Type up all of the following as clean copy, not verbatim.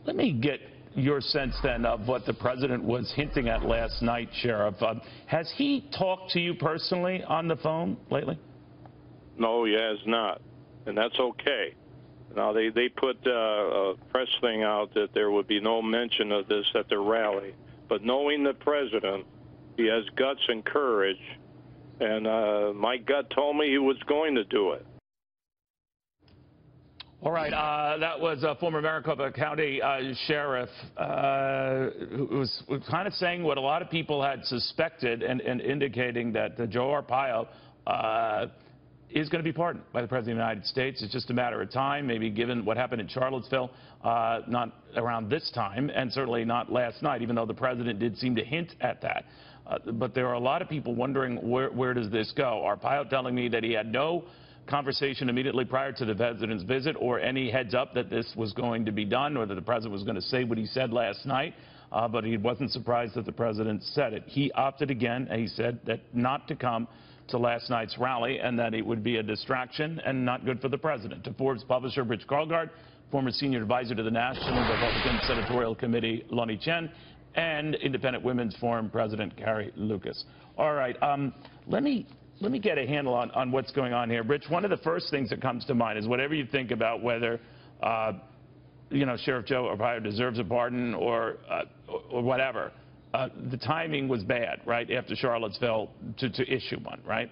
Let me get your sense then of what the president was hinting at last night, Sheriff. Has he talked to you personally on the phone lately? No, he has not, and that's okay. Now, they put a press thing out that there would be no mention of this at the rally. But knowing the president, he has guts and courage, and my gut told me he was going to do it. All right, that was former Maricopa County Sheriff who was kind of saying what a lot of people had suspected and indicating that Joe Arpaio is going to be pardoned by the President of the United States. It's just a matter of time, maybe given what happened in Charlottesville, not around this time, and certainly not last night, even though the President did seem to hint at that. But there are a lot of people wondering where does this go. Arpaio telling me that he had no conversation immediately prior to the President's visit or any heads up that this was going to be done or that the President was going to say what he said last night, but he wasn't surprised that the President said it. He opted again, and he said that not to come to last night's rally and that it would be a distraction and not good for the President. To Forbes publisher Rich Karlgaard, former senior advisor to the National Republican Senatorial Committee Lanhee Chen, and Independent Women's Forum President Carrie Lukas. All right, let me get a handle on what's going on here. Rich, one of the first things that comes to mind is whatever you think about whether, Sheriff Joe Arpaio deserves a pardon or whatever, the timing was bad, right, after Charlottesville to issue one, right?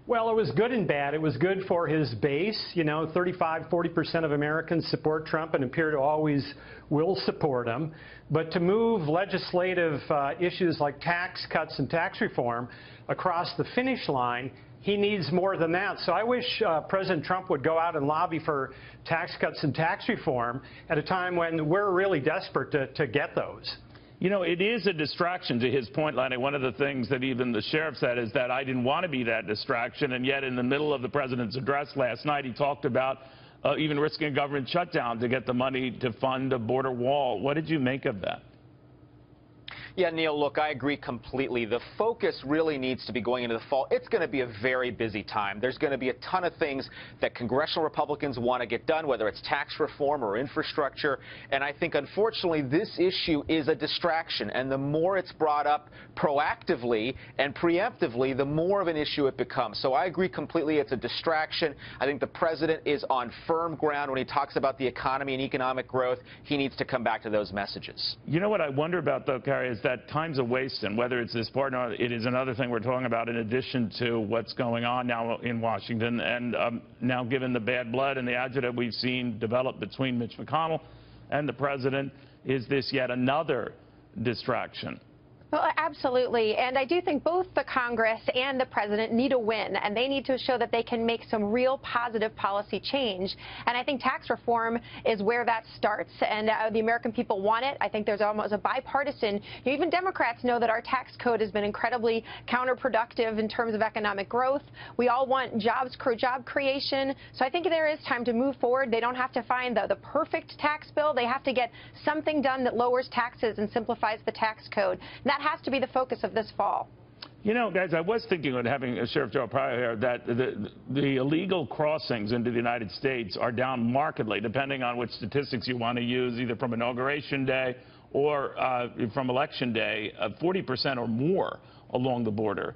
Well, it was good and bad. It was good for his base. 35–40% of Americans support Trump and appear to always will support him. But to move legislative issues like tax cuts and tax reform across the finish line, he needs more than that. So I wish President Trump would go out and lobby for tax cuts and tax reform at a time when we're really desperate to get those. It is a distraction, to his point, Lanhee. One of the things that even the sheriff said is that I didn't want to be that distraction, and yet in the middle of the president's address last night, he talked about even risking a government shutdown to get the money to fund a border wall. What did you make of that? Yeah, Neil, look, I agree completely. The focus really needs to be going into the fall. It's going to be a very busy time. There's going to be a ton of things that congressional Republicans want to get done, whether it's tax reform or infrastructure. And I think, unfortunately, this issue is a distraction. And the more it's brought up proactively and preemptively, the more of an issue it becomes. So I agree completely. It's a distraction. I think the president is on firm ground when he talks about the economy and economic growth. He needs to come back to those messages. You know what I wonder about, though, Carrie, is that time's a waste, and whether it's this pardon or it is another thing we're talking about in addition to what's going on now in Washington, and now given the bad blood and the agita we've seen develop between Mitch McConnell and the president, is this yet another distraction? Well, absolutely. And I do think both the Congress and the president need a win, and they need to show that they can make some real positive policy change. And I think tax reform is where that starts. And the American people want it. I think there's almost a bipartisan. Even Democrats know that our tax code has been incredibly counterproductive in terms of economic growth. We all want job creation. So I think there is time to move forward. They don't have to find the perfect tax bill. They have to get something done that lowers taxes and simplifies the tax code. And that has to be the focus of this fall. Guys, I was thinking of having Sheriff Joe Arpaio here that the illegal crossings into the United States are down markedly, depending on which statistics you want to use, either from Inauguration Day or from Election Day, 40% or more along the border.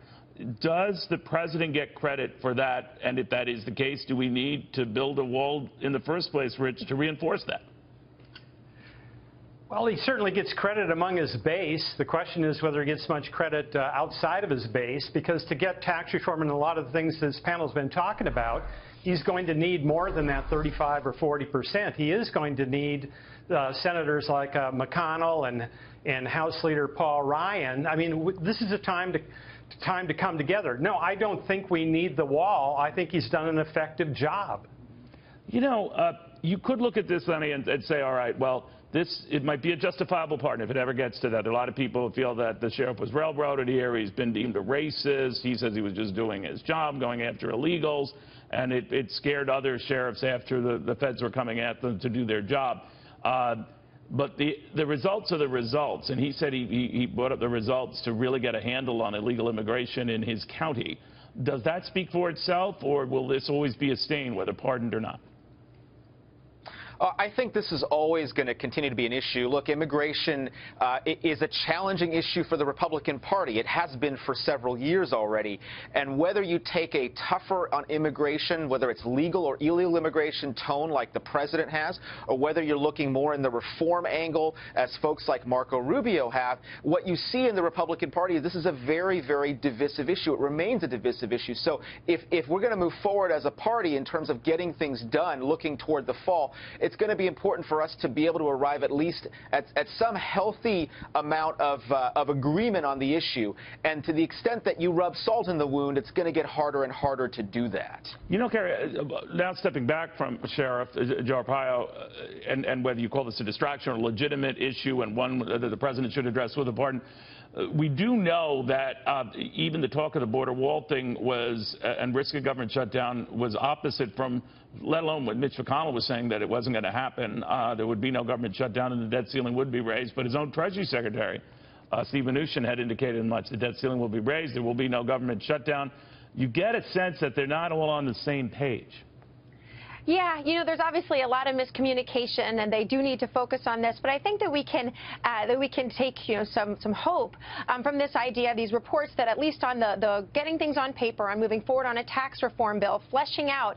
Does the president get credit for that? And if that is the case, do we need to build a wall in the first place, Rich, to reinforce that? Well, he certainly gets credit among his base. The question is whether he gets much credit outside of his base, because to get tax reform and a lot of the things this panel's been talking about, he's going to need more than that 35 or 40%. He is going to need senators like McConnell and House Leader Paul Ryan. I mean, this is a time to come together. No, I don't think we need the wall. I think he's done an effective job. You could look at this, Lanhee, and say, all right, well, it might be a justifiable pardon if it ever gets to that. There are a lot of people who feel that the sheriff was railroaded here. He's been deemed a racist. He says he was just doing his job, going after illegals, and it scared other sheriffs after the feds were coming at them to do their job. But the results are the results, and he said he brought up the results to really get a handle on illegal immigration in his county. Does that speak for itself, or will this always be a stain, whether pardoned or not? I think this is always going to continue to be an issue. Look, immigration is a challenging issue for the Republican Party. It has been for several years already. And whether you take a tougher on immigration, whether it's legal or illegal immigration tone like the president has, or whether you're looking more in the reform angle, as folks like Marco Rubio have, what you see in the Republican Party is this is a very, very divisive issue. It remains a divisive issue. So if we're going to move forward as a party in terms of getting things done, looking toward the fall, it's going to be important for us to be able to arrive at least at some healthy amount of agreement on the issue. And to the extent that you rub salt in the wound, it's going to get harder and harder to do that. You know, Carrie, now stepping back from Sheriff Joe Arpaio, and whether you call this a distraction or a legitimate issue and one that the president should address with a pardon, we do know that even the talk of the border wall thing was, and risk of government shutdown was opposite from, let alone what Mitch McConnell was saying, that it wasn't going to happen. There would be no government shutdown and the debt ceiling would be raised. But his own Treasury Secretary, Steve Mnuchin, had indicated much the debt ceiling will be raised. There will be no government shutdown. You get a sense that they're not all on the same page. Yeah, you know, there's obviously a lot of miscommunication, and they do need to focus on this. But I think that we can take, you know, some hope from this idea, these reports that at least on the getting things on paper, on moving forward on a tax reform bill, fleshing out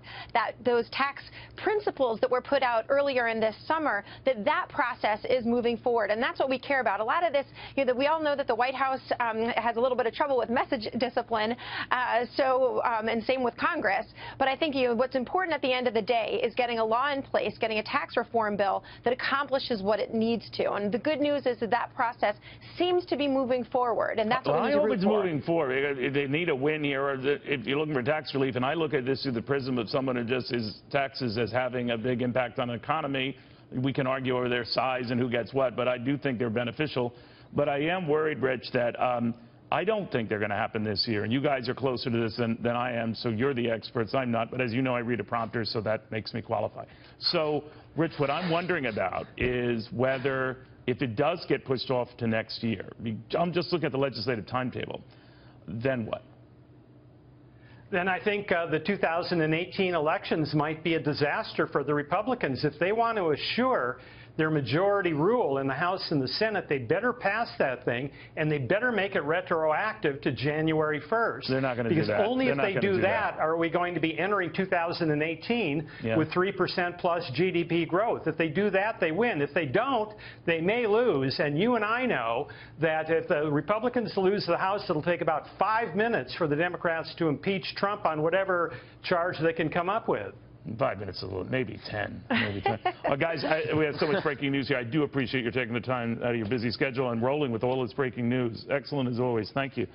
those tax principles that were put out earlier in this summer, that process is moving forward, and that's what we care about. A lot of this, you know, that we all know that the White House has a little bit of trouble with message discipline, and same with Congress. But I think, you know, what's important at the end of the day is getting a law in place, getting a tax reform bill that accomplishes what it needs to. And the good news is that process seems to be moving forward, and that's what we need to root for. I hope it's moving forward. They need a win here. Or if you're looking for tax relief, and I look at this through the prism of someone who just sees taxes as having a big impact on the economy, we can argue over their size and who gets what, but I do think they're beneficial. But I am worried, Rich, that I don't think they're going to happen this year. And you guys are closer to this than I am, so you're the experts. I'm not. But as you know, I read a prompter, so that makes me qualify. So, Rich, what I'm wondering about is whether, if it does get pushed off to next year, I'm just looking at the legislative timetable, then what? Then I think the 2018 elections might be a disaster for the Republicans. If they want to assure their majority rule in the House and the Senate, they better pass that thing, and they better make it retroactive to January 1st. They're not going to do that. Because only if they do that are we going to be entering 2018 with 3% plus GDP growth. If they do that, they win. If they don't, they may lose. And you and I know that if the Republicans lose the House, it'll take about 5 minutes for the Democrats to impeach Trump on whatever charge they can come up with. 5 minutes, a little, maybe 10. Maybe 10. Guys, we have so much breaking news here. I do appreciate you taking the time out of your busy schedule and rolling with all this breaking news. Excellent as always. Thank you.